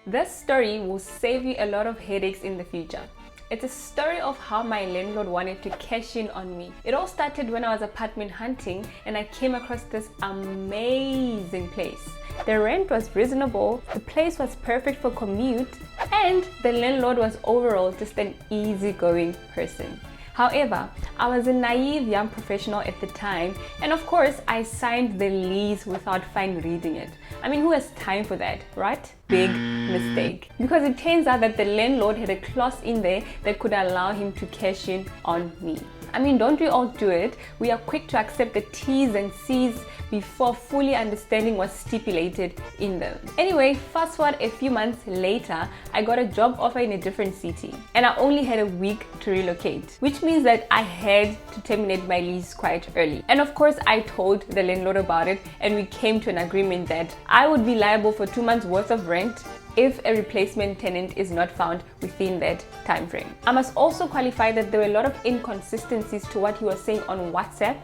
This story will save you a lot of headaches in the future. It's a story of how my landlord wanted to cash in on me. It all started when I was apartment hunting and I came across this amazing place. The rent was reasonable, the place was perfect for commute, and the landlord was overall just an easygoing person. However, I was a naive young professional at the time, and of course I signed the lease without fine reading it. I mean, who has time for that, right? Big mistake. Because it turns out that the landlord had a clause in there that could allow him to cash in on me. I mean, don't we all do it? We are quick to accept the T's and C's before fully understanding what's stipulated in them. Anyway, fast forward a few months later, I got a job offer in a different city and I only had a week to relocate, which means that I had to terminate my lease quite early. And of course, I told the landlord about it and we came to an agreement that I would be liable for 2 months worth of rent if a replacement tenant is not found within that time frame. I must also qualify that there were a lot of inconsistencies to what he was saying on WhatsApp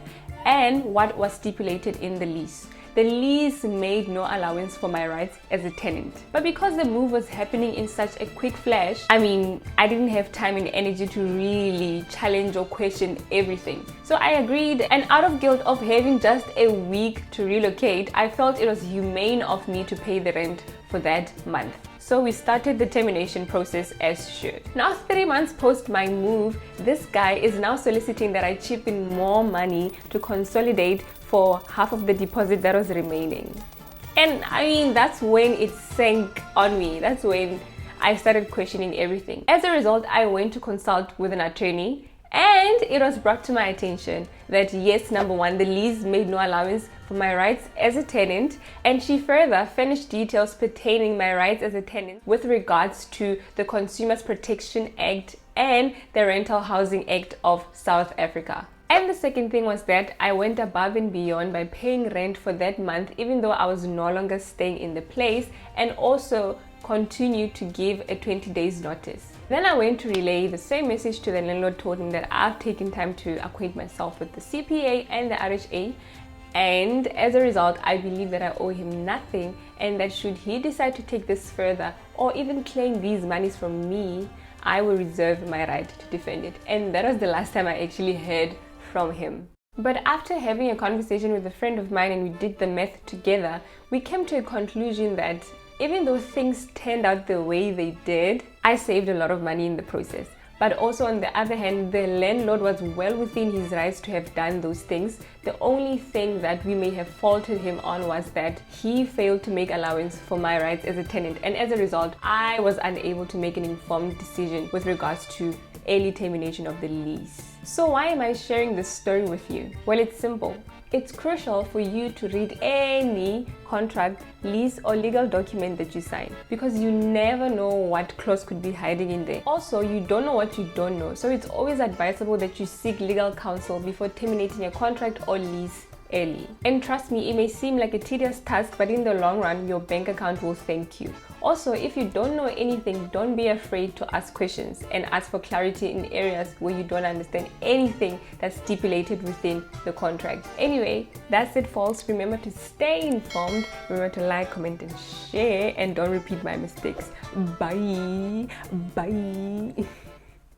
and what was stipulated in the lease. The lease made no allowance for my rights as a tenant. But because the move was happening in such a quick flash, I didn't have time and energy to really challenge or question everything. So I agreed, and out of guilt of having just a week to relocate, I felt it was humane of me to pay the rent for that month. So we started the termination process as should. Now 3 months post my move, this guy is now soliciting that I chip in more money to consolidate for half of the deposit that was remaining. And that's when it sank on me. That's when I started questioning everything. As a result, I went to consult with an attorney, and it was brought to my attention that yes, number one, the lease made no allowance for my rights as a tenant, and she further furnished details pertaining my rights as a tenant with regards to the Consumers Protection Act and the Rental Housing Act of South Africa. And the second thing was that I went above and beyond by paying rent for that month even though I was no longer staying in the place, and also continued to give a 20 days notice. Then I went to relay the same message to the landlord, told him that I've taken time to acquaint myself with the CPA and the RHA, and as a result I believe that I owe him nothing, and that should he decide to take this further or even claim these monies from me, I will reserve my right to defend it. And that was the last time I actually heard from him. But after having a conversation with a friend of mine and we did the math together, we came to a conclusion that even though things turned out the way they did, I saved a lot of money in the process. But also on the other hand, the landlord was well within his rights to have done those things. The only thing that we may have faulted him on was that he failed to make allowance for my rights as a tenant, and as a result, I was unable to make an informed decision with regards to early termination of the lease. So why am I sharing this story with you? Well, it's simple. It's crucial for you to read any contract, lease or legal document that you sign, because you never know what clause could be hiding in there. Also, you don't know what you don't know, so it's always advisable that you seek legal counsel before terminating a contract or lease early. And trust me, it may seem like a tedious task, but in the long run, your bank account will thank you. Also, if you don't know anything, don't be afraid to ask questions and ask for clarity in areas where you don't understand anything that's stipulated within the contract. Anyway, that's it, folks. Remember to stay informed, remember to like, comment and share, and don't repeat my mistakes. Bye.